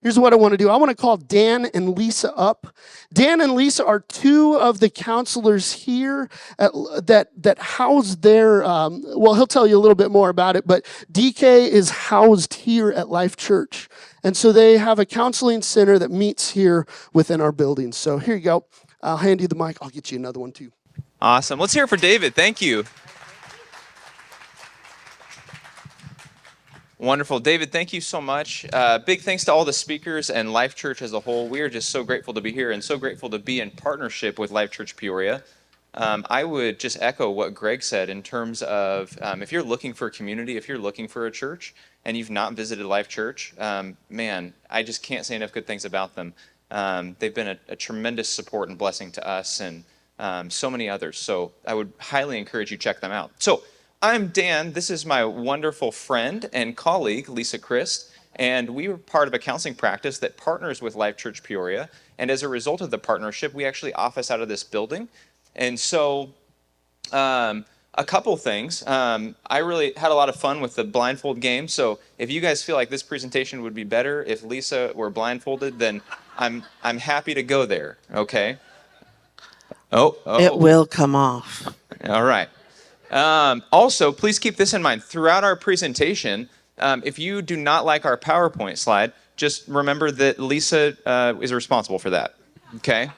Here's what I want to do. I want to call Dan and Lisa up. Dan and Lisa are two of the counselors here that house their, well, he'll tell you a little bit more about it, but DK is housed here at Life Church. And so they have a counseling center that meets here within our building. So here you go. I'll hand you the mic. I'll get you another one too. Awesome. Let's hear it for David. Thank you. Wonderful. David, thank you so much. Big thanks to all the speakers and Life Church as a whole. We are just so grateful to be here and so grateful to be in partnership with Life Church Peoria. I would just echo what Greg said in terms of if you're looking for a community, if you're looking for a church and you've not visited Life Church, man, I just can't say enough good things about them. They've been a tremendous support and blessing to us and so many others. So I would highly encourage you to check them out. So I'm Dan. This is my wonderful friend and colleague, Lisa Crist, and we were part of a counseling practice that partners with Life Church Peoria. And as a result of the partnership, we actually office out of this building. And so a couple things. I really had a lot of fun with the blindfold game. So if you guys feel like this presentation would be better if Lisa were blindfolded, then I'm happy to go there, okay? Oh. It will come off. All right. Also, please keep this in mind. Throughout our presentation, if you do not like our PowerPoint slide, just remember that Lisa is responsible for that, okay?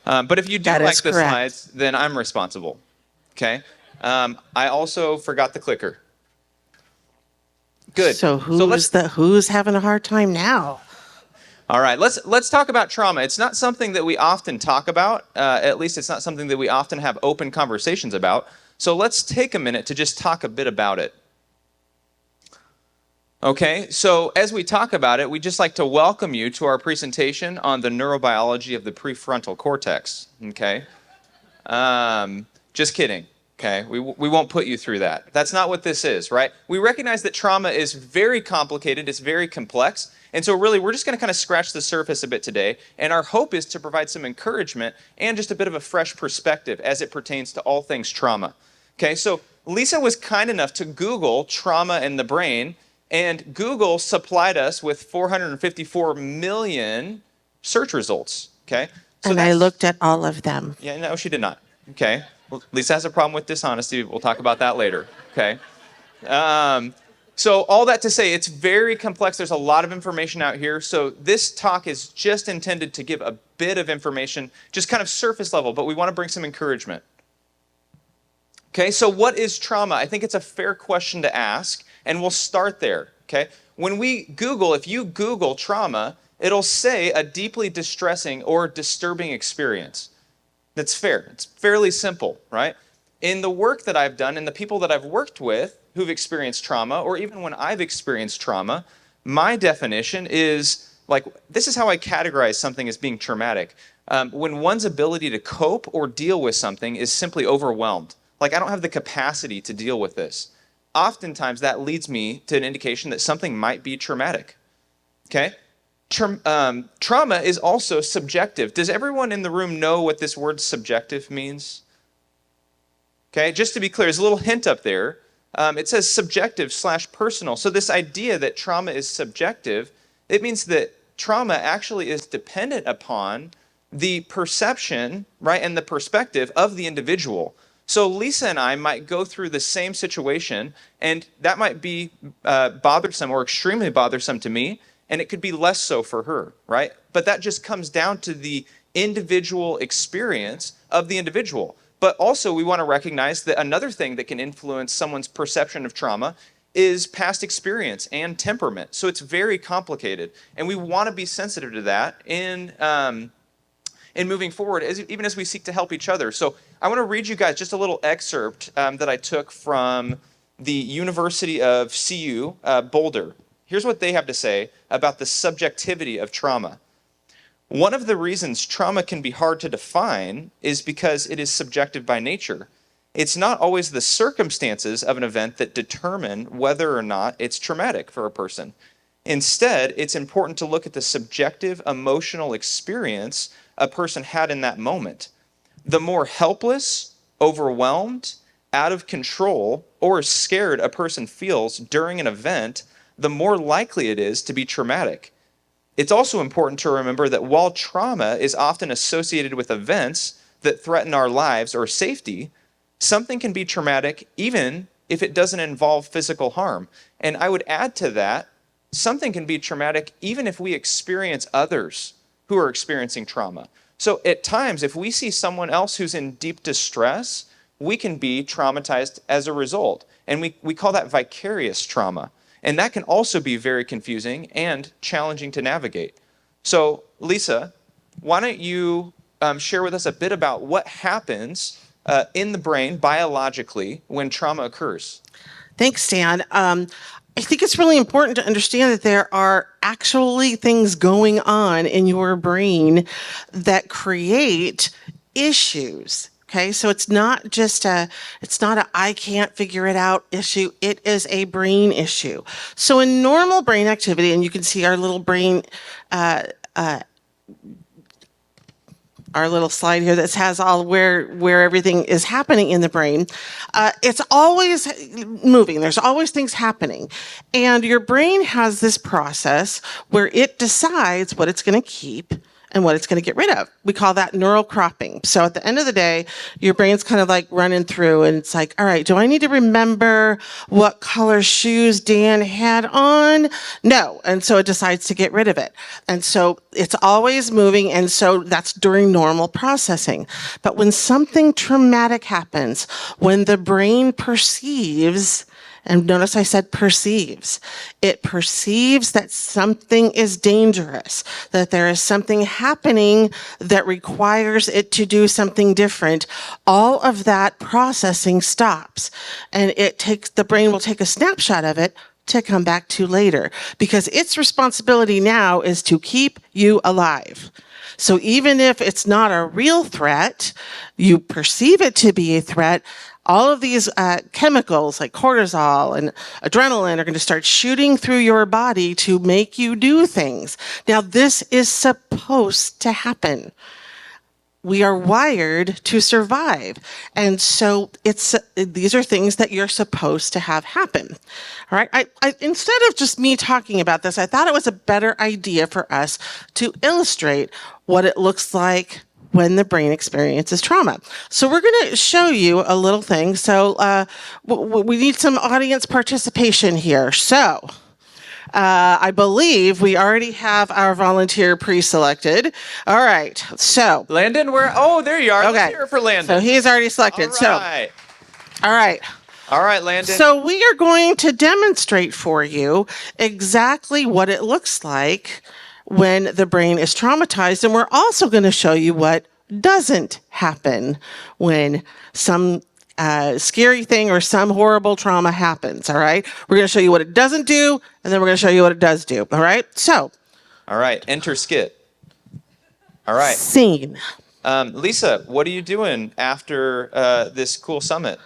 But if you do like the slides, then I'm responsible, okay? I also forgot the clicker. Good. So who's having a hard time now? All right, let's talk about trauma. It's not something that we often talk about. At least it's not something that we often have open conversations about. So let's take a minute to just talk a bit about it. Okay, so as we talk about it, we'd just like to welcome you to our presentation on the neurobiology of the prefrontal cortex, okay? Just kidding, okay? We won't put you through that. That's not what this is, right? We recognize that trauma is very complicated, it's very complex, and so really we're just going to kind of scratch the surface a bit today, and our hope is to provide some encouragement and just a bit of a fresh perspective as it pertains to all things trauma. Okay, so Lisa was kind enough to Google trauma in the brain, and Google supplied us with 454 million search results, okay? So and I looked at all of them. Yeah, no, she did not, okay? Well, Lisa has a problem with dishonesty. We'll talk about that later, okay? So all that to say, it's very complex. There's a lot of information out here. So this talk is just intended to give a bit of information, just kind of surface level, but we want to bring some encouragement. Okay, so what is trauma? I think it's a fair question to ask, and we'll start there, okay? When we Google, if you Google trauma, it'll say a deeply distressing or disturbing experience. That's fair. It's fairly simple, right? In the work that I've done and the people that I've worked with who've experienced trauma, or even when I've experienced trauma, my definition is, like, this is how I categorize something as being traumatic. When one's ability to cope or deal with something is simply overwhelmed. Like, I don't have the capacity to deal with this. Oftentimes, that leads me to an indication that something might be traumatic, okay? Trauma is also subjective. Does everyone in the room know what this word subjective means? Okay, just to be clear, there's a little hint up there. It says subjective/personal. So this idea that trauma is subjective, it means that trauma actually is dependent upon the perception, right, and the perspective of the individual. So Lisa and I might go through the same situation, and that might be bothersome or extremely bothersome to me, and it could be less so for her, right? But that just comes down to the individual experience of the individual. But also we want to recognize that another thing that can influence someone's perception of trauma is past experience and temperament. So it's very complicated, and we want to be sensitive to that in moving forward, even as we seek to help each other. So I want to read you guys just a little excerpt that I took from the University of CU, Boulder. Here's what they have to say about the subjectivity of trauma. One of the reasons trauma can be hard to define is because it is subjective by nature. It's not always the circumstances of an event that determine whether or not it's traumatic for a person. Instead, it's important to look at the subjective emotional experience a person had in that moment. The more helpless, overwhelmed, out of control, or scared a person feels during an event, the more likely it is to be traumatic. It's also important to remember that while trauma is often associated with events that threaten our lives or safety, something can be traumatic even if it doesn't involve physical harm. And I would add to that, something can be traumatic even if we experience others who are experiencing trauma. So at times, if we see someone else who's in deep distress, we can be traumatized as a result. And we call that vicarious trauma. And that can also be very confusing and challenging to navigate. So, Lisa, why don't you share with us a bit about what happens in the brain biologically when trauma occurs? Thanks, Dan. I think it's really important to understand that there are actually things going on in your brain that create issues. Okay, so it's not just it's not a I can't figure it out issue. It is a brain issue. So in normal brain activity, and you can see our little brain, our little slide here that has all where everything is happening in the brain. It's always moving. There's always things happening. And your brain has this process where it decides what it's going to keep and what it's going to get rid of. We call that neural cropping. So at the end of the day, your brain's kind of like running through and it's like, all right, do I need to remember what color shoes Dan had on? No. And so it decides to get rid of it. And so it's always moving. And so that's during normal processing. But when something traumatic happens, when the brain perceives, and notice I said perceives. It perceives that something is dangerous, that there is something happening that requires it to do something different. All of that processing stops, and the brain will take a snapshot of it to come back to later, because its responsibility now is to keep you alive. So even if it's not a real threat, you perceive it to be a threat, all of these chemicals like cortisol and adrenaline are going to start shooting through your body to make you do things. Now, this is supposed to happen. We are wired to survive. And so these are things that you're supposed to have happen. All right. I instead of just me talking about this, I thought it was a better idea for us to illustrate what it looks like when the brain experiences trauma. So we're going to show you a little thing. So we need some audience participation here. So I believe we already have our volunteer pre-selected. All right. So Landon, there you are. okay. Let's hear it for Landon. So he's already selected. All right. All right. All right, Landon. So we are going to demonstrate for you exactly what it looks like when the brain is traumatized. And we're also going to show you what doesn't happen when some scary thing or some horrible trauma happens. All right. We're going to show you what it doesn't do, and then we're going to show you what it does do. All right. So. All right. Enter skit. All right. Scene. Lisa, what are you doing after this cool summit?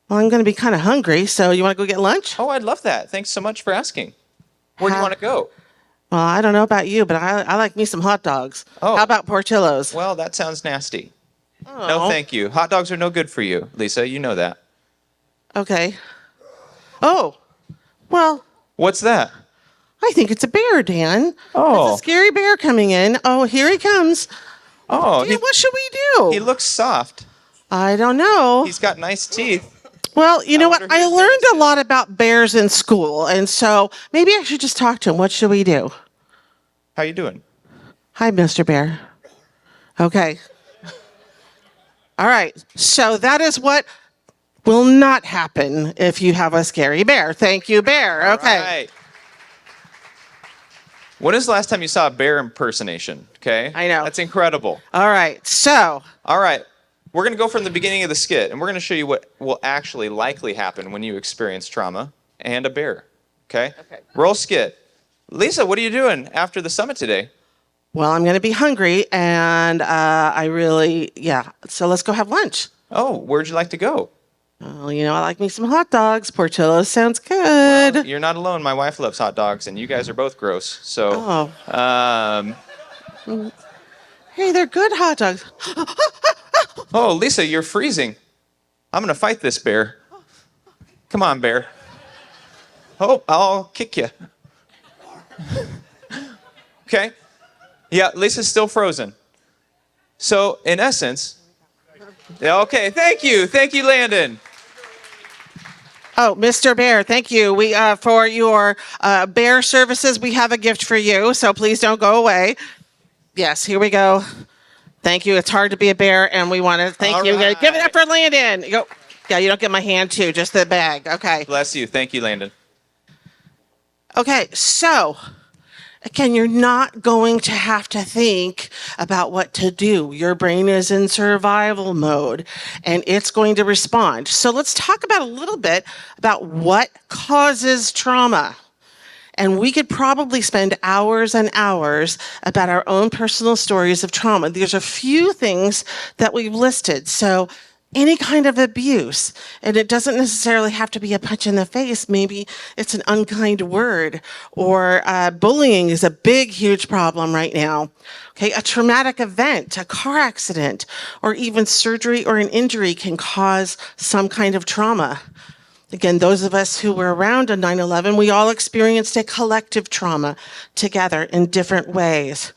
Well, I'm going to be kind of hungry. So you want to go get lunch? Oh, I'd love that. Thanks so much for asking. Where do you want to go? Well, I don't know about you, but I like me some hot dogs. Oh. How about Portillo's? Well, that sounds nasty. Oh. No, thank you. Hot dogs are no good for you, Lisa. You know that. Okay. Oh, well, What's that? I think it's a bear, Dan. Oh. It's a scary bear coming in. Oh, here he comes. Oh, Dan, what should we do? he looks soft. I don't know. He's got nice teeth. Well, you know what? wonder who I his learned parents a lot about bears in school, and so maybe I should just talk to him. What should we do? How you doing? Hi, Mr. Bear. Okay. All right. So that is what will not happen if you have a scary bear. Thank you, bear. Okay. All right. When is the last time you saw a bear impersonation? Okay. I know. That's incredible. All right. So, All right. We're going to go from the beginning of the skit, and we're going to show you what will actually likely happen when you experience trauma and a bear. Okay? Okay. Roll skit. Lisa, what are you doing after the summit today? well, I'm going to be hungry, and so let's go have lunch. Oh, where'd you like to go? Oh, I like me some hot dogs. Portillo's sounds good. You're not alone. My wife loves hot dogs, and you guys are both gross. So, Hey, they're good hot dogs. oh, Lisa, you're freezing. I'm going to fight this bear. Come on, bear. Oh, I'll kick you. Okay? Yeah, Lisa's still frozen. So, in essence, yeah, okay, thank you. Thank you, Landon. Oh, Mr. Bear, thank you. We for your bear services, we have a gift for you, so please don't go away. Yes, here we go. Thank you. It's hard to be a bear, and we want to thank All you. right. Give it up for Landon. Go. Yeah, you don't get my hand too, just the bag. Okay. Bless you. Thank you, Landon. Okay, so again, you're not going to have to think about what to do. Your brain is in survival mode and it's going to respond. So let's talk about a little bit about what causes trauma. And we could probably spend hours and hours about our own personal stories of trauma. There's a few things that we've listed. So any kind of abuse, and it doesn't necessarily have to be a punch in the face. Maybe it's an unkind word, or bullying is a big, huge problem right now. Okay, a traumatic event, a car accident, or even surgery or an injury can cause some kind of trauma. Again, those of us who were around on 9/11, we all experienced a collective trauma together in different ways.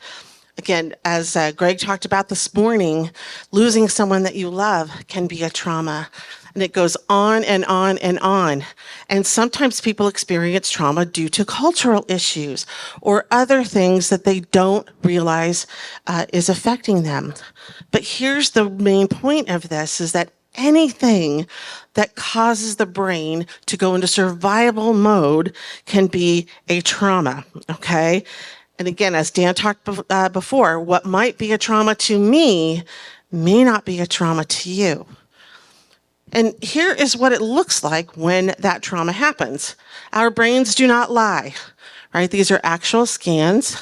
Again, as Greg talked about this morning, losing someone that you love can be a trauma. And it goes on and on and on. And sometimes people experience trauma due to cultural issues or other things that they don't realize is affecting them. But here's the main point of this is that anything that causes the brain to go into survival mode can be a trauma, okay? And again, as Dan talked before, what might be a trauma to me may not be a trauma to you. And here is what it looks like when that trauma happens. Our brains do not lie, right? These are actual scans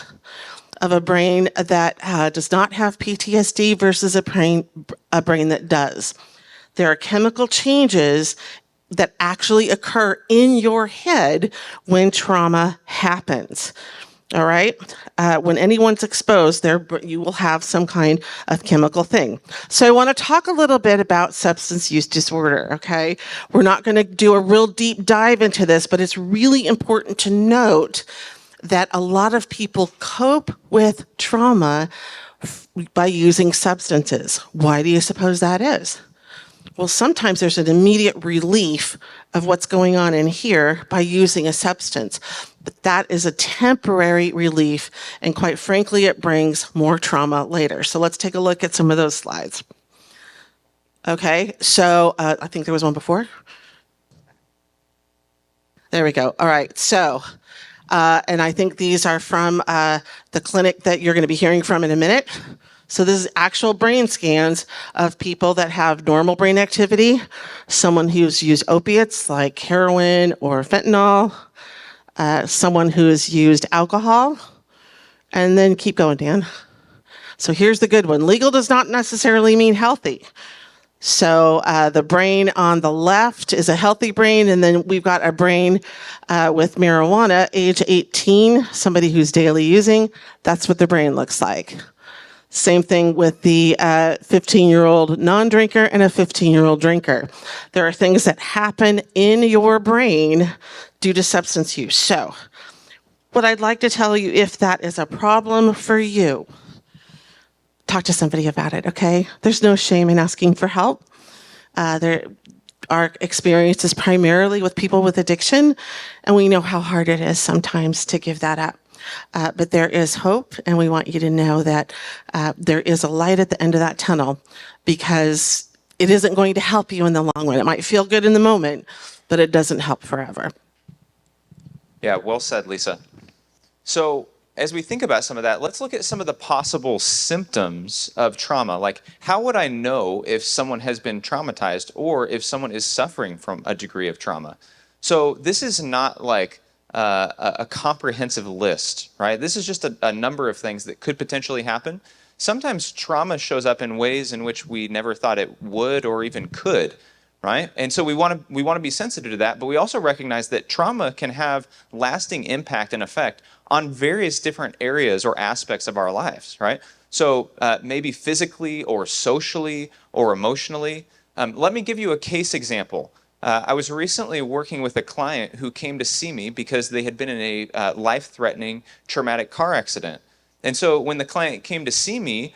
of a brain that does not have PTSD versus a brain that does. There are chemical changes that actually occur in your head when trauma happens. All right. When anyone's exposed, you will have some kind of chemical thing. So I want to talk a little bit about substance use disorder. Okay. We're not going to do a real deep dive into this, but it's really important to note that a lot of people cope with trauma by using substances. Why do you suppose that is? Well, sometimes there's an immediate relief of what's going on in here by using a substance, but that is a temporary relief, and quite frankly, it brings more trauma later. So let's take a look at some of those slides. Okay, so I think there was one before. There we go. All right, so, and I think these are from the clinic that you're going to be hearing from in a minute. So this is actual brain scans of people that have normal brain activity, someone who's used opiates like heroin or fentanyl, someone who has used alcohol, and then keep going, Dan. So here's the good one. Legal does not necessarily mean healthy. So the brain on the left is a healthy brain, and then we've got a brain with marijuana, age 18, somebody who's daily using. That's what the brain looks like. Same thing with the 15-year-old non-drinker and a 15-year-old drinker. There are things that happen in your brain due to substance use. So what I'd like to tell you, if that is a problem for you, talk to somebody about it, okay? There's no shame in asking for help. Our experience is primarily with people with addiction, and we know how hard it is sometimes to give that up. But there is hope, and we want you to know that there is a light at the end of that tunnel, because it isn't going to help you in the long run. It might feel good in the moment, but it doesn't help forever. Yeah, well said, Lisa. So as we think about some of that, let's look at some of the possible symptoms of trauma. Like, how would I know if someone has been traumatized or if someone is suffering from a degree of trauma? So this is not like a comprehensive list, right? This is just a number of things that could potentially happen. Sometimes trauma shows up in ways in which we never thought it would or even could, right? And so we want to be sensitive to that, but we also recognize that trauma can have lasting impact and effect on various different areas or aspects of our lives, right? So maybe physically or socially or emotionally. Let me give you a case example. I was recently working with a client who came to see me because they had been in a life-threatening traumatic car accident. And so when the client came to see me,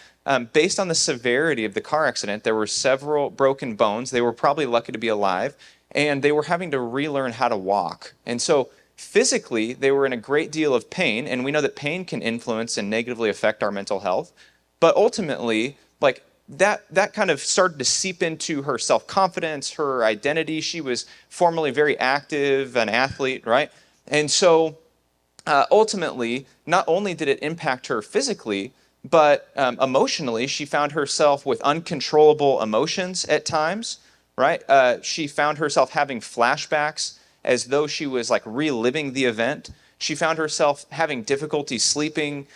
based on the severity of the car accident, there were several broken bones. They were probably lucky to be alive, and they were having to relearn how to walk. And so physically, they were in a great deal of pain, and we know that pain can influence and negatively affect our mental health. But ultimately, like that kind of started to seep into her self-confidence, her identity. She was formerly very active, an athlete, right? And so ultimately, not only did it impact her physically, but emotionally, she found herself with uncontrollable emotions at times, right? She found herself having flashbacks as though she was like reliving the event. She found herself having difficulty sleeping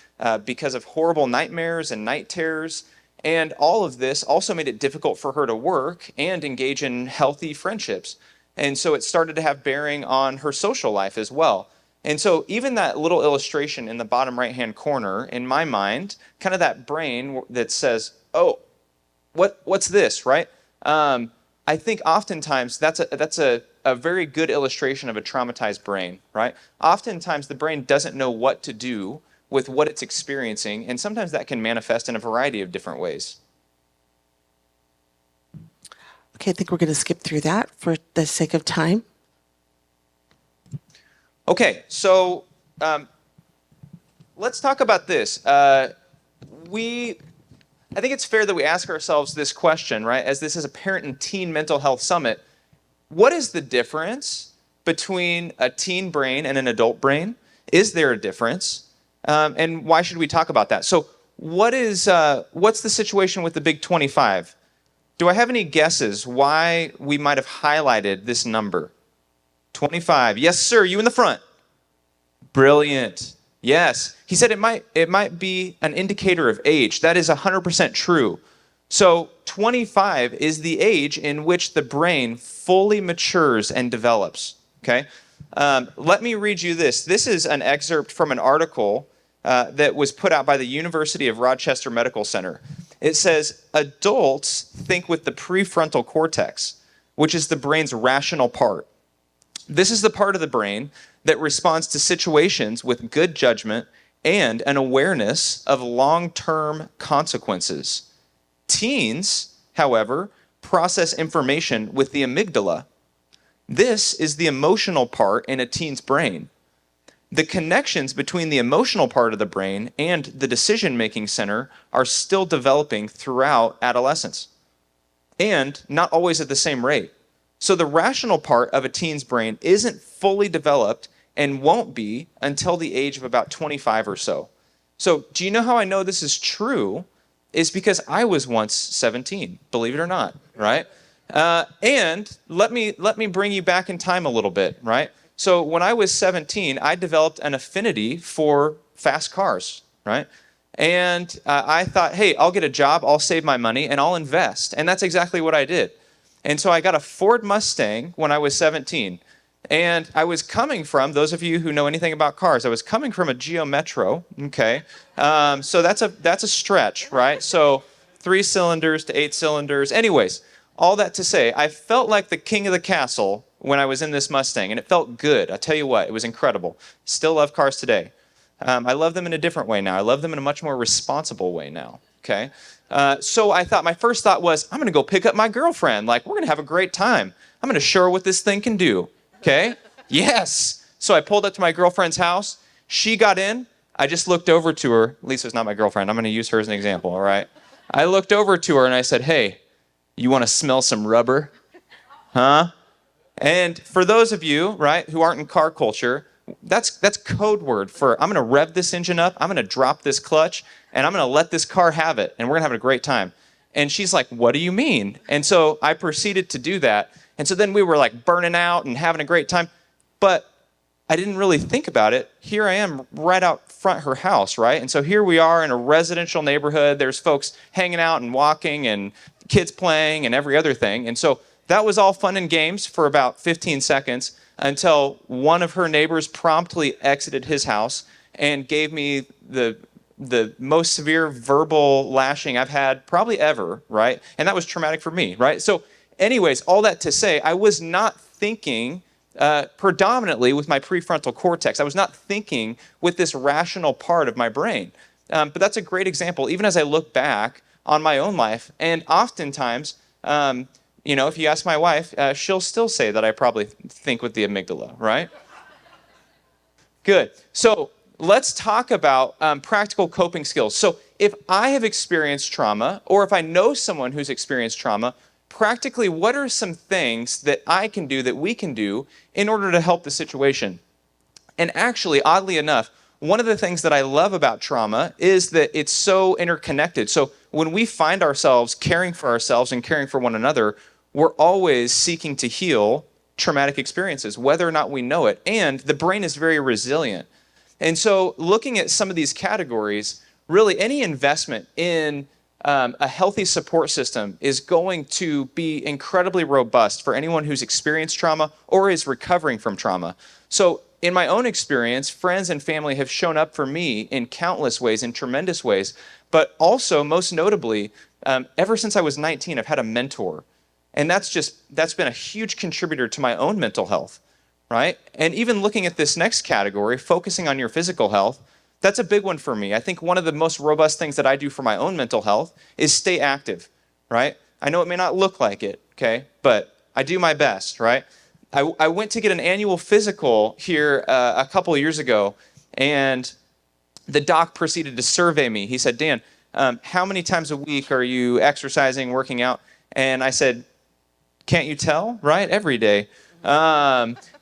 because of horrible nightmares and night terrors. And all of this also made it difficult for her to work and engage in healthy friendships. And so it started to have bearing on her social life as well. And so even that little illustration in the bottom right-hand corner, in my mind, kind of that brain that says, oh, what's this, right? I think oftentimes that's a very good illustration of a traumatized brain, right? Oftentimes the brain doesn't know what to do with what it's experiencing, and sometimes that can manifest in a variety of different ways. Okay, I think we're going to skip through that for the sake of time. Okay, so let's talk about this. I think it's fair that we ask ourselves this question, right? As this is a parent and teen mental health summit, what is the difference between a teen brain and an adult brain? Is there a difference? And why should we talk about that? So what's the situation with the Big 25? Do I have any guesses why we might have highlighted this number? 25. Yes, sir, you in the front. Brilliant. Yes. He said it might be an indicator of age. That is 100% true. So 25 is the age in which the brain fully matures and develops. Okay? Let me read you this. This is an excerpt from an article that was put out by the University of Rochester Medical Center. It says, adults think with the prefrontal cortex, which is the brain's rational part. This is the part of the brain that responds to situations with good judgment and an awareness of long-term consequences. Teens, however, process information with the amygdala. This is the emotional part in a teen's brain. The connections between the emotional part of the brain and the decision-making center are still developing throughout adolescence, and not always at the same rate. So the rational part of a teen's brain isn't fully developed and won't be until the age of about 25 or so. So do you know how I know this is true? Is because I was once 17, believe it or not, right? And let me bring you back in time a little bit, right? So when I was 17, I developed an affinity for fast cars, right? And I thought, hey, I'll get a job, I'll save my money, and I'll invest. And that's exactly what I did. And so I got a Ford Mustang when I was 17. And I was coming from, those of you who know anything about cars, I was coming from a Geo Metro, okay? So that's a stretch, right? So 3 cylinders to 8 cylinders. Anyways, all that to say, I felt like the king of the castle when I was in this Mustang, and it felt good. I tell you what, it was incredible. Still love cars today. I love them in a different way now. I love them in a much more responsible way now, okay? So I thought, my first thought was, I'm gonna go pick up my girlfriend. Like, we're gonna have a great time. I'm gonna show her what this thing can do, okay? Yes. So I pulled up to my girlfriend's house. She got in. I just looked over to her. Lisa's not my girlfriend. I'm gonna use her as an example, all right? I looked over to her and I said, hey, you wanna smell some rubber? Huh? And for those of you, right, who aren't in car culture, that's code word for I'm going to rev this engine up, I'm going to drop this clutch, and I'm going to let this car have it, and we're going to have a great time. And she's like, what do you mean? And so I proceeded to do that. And so then we were like burning out and having a great time. But I didn't really think about it. Here I am right out front her house, right? And so here we are in a residential neighborhood. There's folks hanging out and walking and kids playing and every other thing. And so that was all fun and games for about 15 seconds until one of her neighbors promptly exited his house and gave me the most severe verbal lashing I've had probably ever, right? And that was traumatic for me, right? So anyways, all that to say, I was not thinking predominantly with my prefrontal cortex. I was not thinking with this rational part of my brain. But that's a great example, even as I look back on my own life. And oftentimes, if you ask my wife, she'll still say that I probably think with the amygdala, right? Good. So let's talk about practical coping skills. So if I have experienced trauma, or if I know someone who's experienced trauma, practically what are some things that I can do, that we can do, in order to help the situation? And actually, oddly enough, one of the things that I love about trauma is that it's so interconnected. So when we find ourselves caring for ourselves and caring for one another, we're always seeking to heal traumatic experiences, whether or not we know it. And the brain is very resilient. And so looking at some of these categories, really any investment in a healthy support system is going to be incredibly robust for anyone who's experienced trauma or is recovering from trauma. So in my own experience, friends and family have shown up for me in countless ways, in tremendous ways, but also most notably, ever since I was 19, I've had a mentor. And that's been a huge contributor to my own mental health, right? And even looking at this next category, focusing on your physical health, that's a big one for me. I think one of the most robust things that I do for my own mental health is stay active, right? I know it may not look like it, okay? But I do my best, right? I went to get an annual physical here a couple of years ago, and the doc proceeded to survey me. He said, Dan, how many times a week are you exercising, working out? And I said, can't you tell, right? Every day.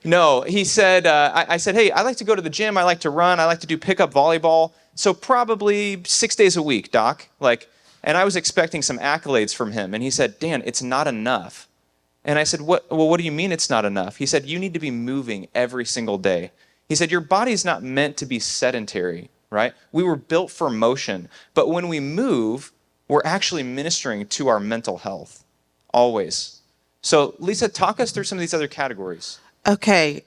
No, he said, I said, hey, I like to go to the gym. I like to run. I like to do pickup volleyball. So probably 6 days a week, doc. And I was expecting some accolades from him. And he said, Dan, it's not enough. And I said, what do you mean it's not enough? He said, you need to be moving every single day. He said, your body's not meant to be sedentary, right? We were built for motion. But when we move, we're actually ministering to our mental health, always. So, Lisa, talk us through some of these other categories. Okay,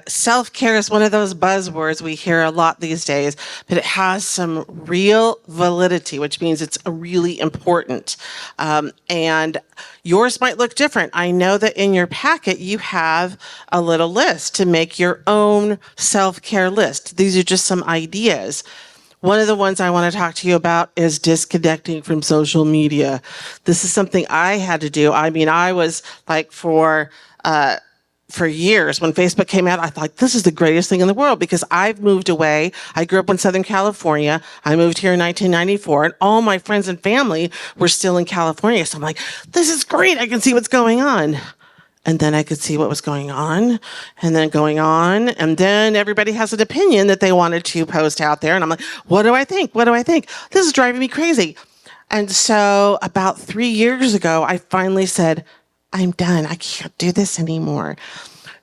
self-care is one of those buzzwords we hear a lot these days, but it has some real validity, which means it's really important. And yours might look different. I know that in your packet you have a little list to make your own self-care list. These are just some ideas. One of the ones I want to talk to you about is disconnecting from social media. This is something I had to do. I mean, I was like for years when Facebook came out, I thought this is the greatest thing in the world because I've moved away. I grew up in Southern California. I moved here in 1994 and all my friends and family were still in California. So I'm like, this is great. I can see what's going on. And then I could see what was going on and then going on. And then everybody has an opinion that they wanted to post out there. And I'm like, what do I think? What do I think? This is driving me crazy. And so about 3 years ago, I finally said, I'm done. I can't do this anymore.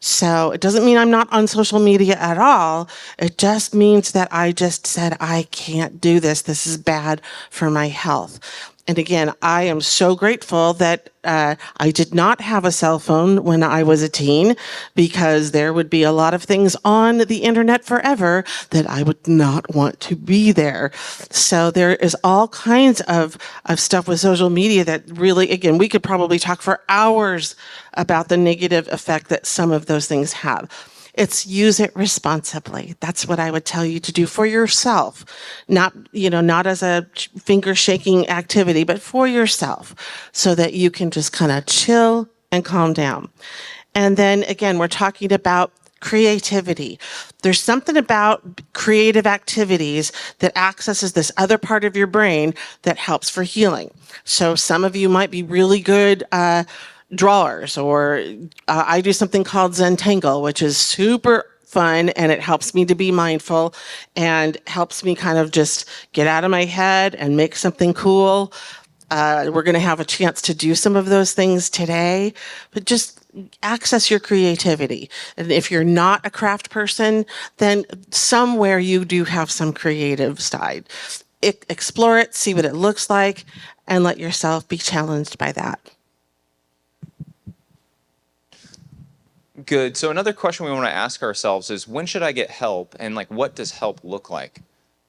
So it doesn't mean I'm not on social media at all. It just means that I just said, I can't do this. This is bad for my health. And again, I am so grateful that I did not have a cell phone when I was a teen because there would be a lot of things on the internet forever that I would not want to be there. So there is all kinds of stuff with social media that really, again, we could probably talk for hours about the negative effect that some of those things have. It's use it responsibly. That's what I would tell you to do for yourself. Not as a finger shaking activity, but for yourself so that you can just kind of chill and calm down. And then again, we're talking about creativity. There's something about creative activities that accesses this other part of your brain that helps for healing. So some of you might be really good, drawers, or I do something called Zentangle, which is super fun and it helps me to be mindful and helps me kind of just get out of my head and make something cool. We're going to have a chance to do some of those things today, but just access your creativity. And if you're not a craft person, then somewhere you do have some creative side. Explore it, see what it looks like, and let yourself be challenged by that. Good. So another question we want to ask ourselves is, when should I get help? And what does help look like?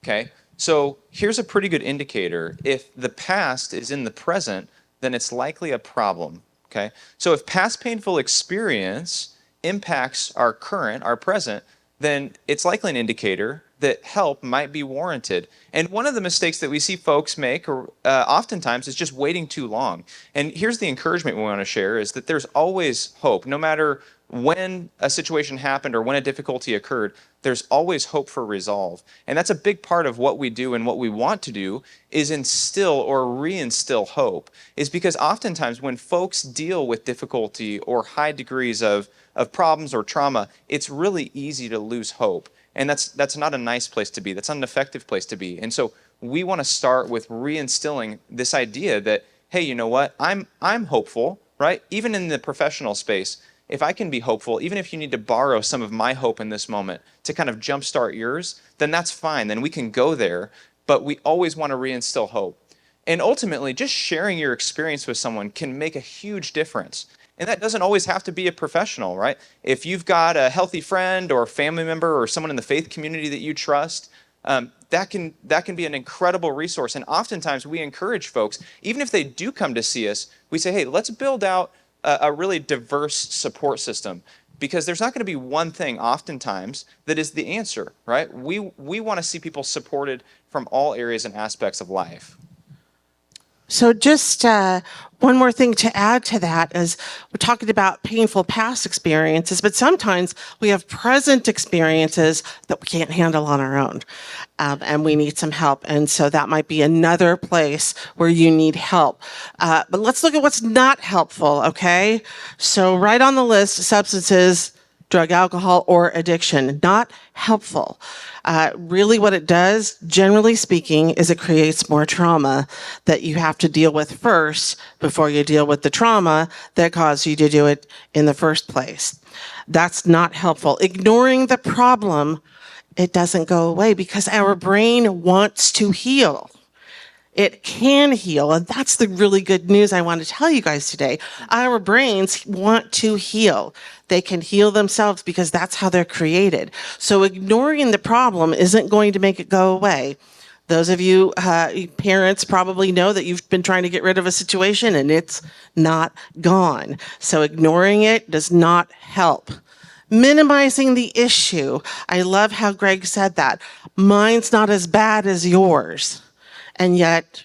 Okay. So here's a pretty good indicator. If the past is in the present, then it's likely a problem. Okay. So if past painful experience impacts our current, our present, then it's likely an indicator that help might be warranted. And one of the mistakes that we see folks make oftentimes is just waiting too long. And here's the encouragement we want to share is that there's always hope. No matter when a situation happened or when a difficulty occurred, there's always hope for resolve. And that's a big part of what we do and what we want to do is instill or reinstill hope. Is because oftentimes when folks deal with difficulty or high degrees of problems or trauma, it's really easy to lose hope. And that's not a nice place to be. That's not an effective place to be. And so we want to start with reinstilling this idea that, hey, you know what? I'm hopeful, right? Even in the professional space, if I can be hopeful, even if you need to borrow some of my hope in this moment to kind of jumpstart yours, then that's fine. Then we can go there. But we always want to reinstill hope. And ultimately, just sharing your experience with someone can make a huge difference. And that doesn't always have to be a professional, right? If you've got a healthy friend or family member or someone in the faith community that you trust, that can be an incredible resource. And oftentimes we encourage folks, even if they do come to see us, we say, hey, let's build out a really diverse support system. Because there's not going to be one thing oftentimes that is the answer, right? We want to see people supported from all areas and aspects of life. So just one more thing to add to that is we're talking about painful past experiences, but sometimes we have present experiences that we can't handle on our own, and we need some help. And so that might be another place where you need help. But let's look at what's not helpful, okay? So right on the list, substances, drug, alcohol, or addiction, not helpful. Really what it does, generally speaking, is it creates more trauma that you have to deal with first before you deal with the trauma that caused you to do it in the first place. That's not helpful. Ignoring the problem, it doesn't go away because our brain wants to heal. It can heal, and that's the really good news I want to tell you guys today. Our brains want to heal. They can heal themselves because that's how they're created. So ignoring the problem isn't going to make it go away. Those of you parents probably know that you've been trying to get rid of a situation and it's not gone. So ignoring it does not help. Minimizing the issue. I love how Greg said that. Mine's not as bad as yours. And yet,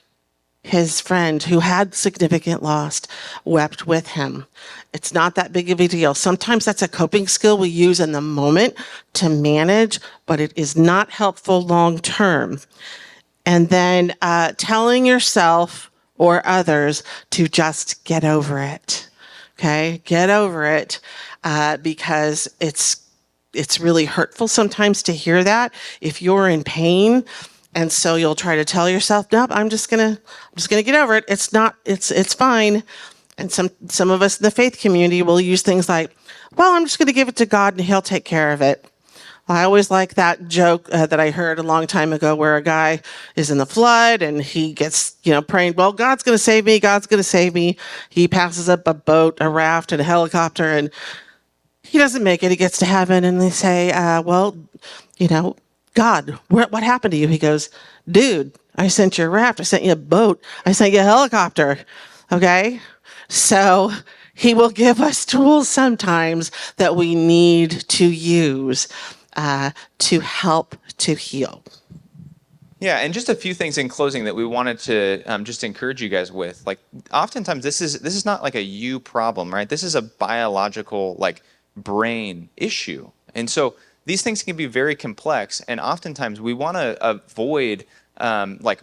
his friend who had significant loss wept with him. It's not that big of a deal. Sometimes that's a coping skill we use in the moment to manage, but it is not helpful long term. And then telling yourself or others to just get over it. Okay, get over it because it's really hurtful sometimes to hear that if you're in pain. And so you'll try to tell yourself, nope, I'm just gonna get over it. It's fine. And some of us in the faith community will use things like, well, I'm just gonna give it to God and he'll take care of it. I always like that joke that I heard a long time ago where a guy is in the flood and he gets, praying, well, God's gonna save me, God's gonna save me. He passes up a boat, a raft, and a helicopter, and he doesn't make it. He gets to heaven and they say, God, what happened to you? He goes, dude, I sent you a raft. I sent you a boat. I sent you a helicopter. Okay? So he will give us tools sometimes that we need to use to help to heal. Yeah, and just a few things in closing that we wanted to just encourage you guys with. Like, oftentimes this is not like a you problem, right? This is a biological, brain issue. And so these things can be very complex, and oftentimes we want to avoid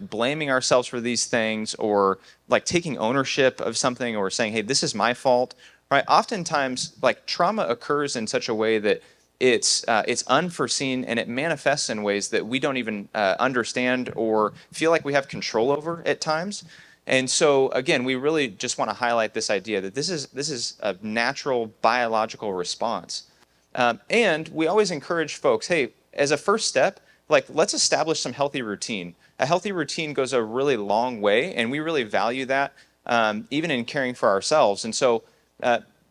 blaming ourselves for these things or taking ownership of something or saying, hey, this is my fault, right? Oftentimes, trauma occurs in such a way that it's unforeseen and it manifests in ways that we don't even understand or feel like we have control over at times. And so, again, we really just want to highlight this idea that this is a natural biological response. And we always encourage folks, hey, as a first step, let's establish some healthy routine. A healthy routine goes a really long way, and we really value that, even in caring for ourselves. And so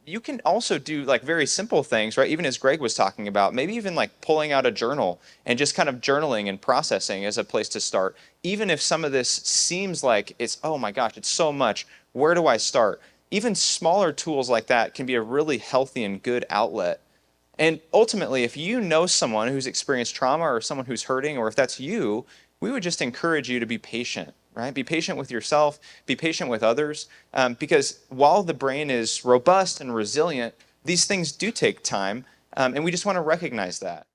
you can also do very simple things, right? Even as Greg was talking about, maybe even pulling out a journal and just kind of journaling and processing as a place to start. Even if some of this seems like it's, oh my gosh, it's so much, where do I start? Even smaller tools like that can be a really healthy and good outlet. And ultimately, if you know someone who's experienced trauma or someone who's hurting, or if that's you, we would just encourage you to be patient, right? Be patient with yourself, be patient with others, because while the brain is robust and resilient, these things do take time, and we just want to recognize that.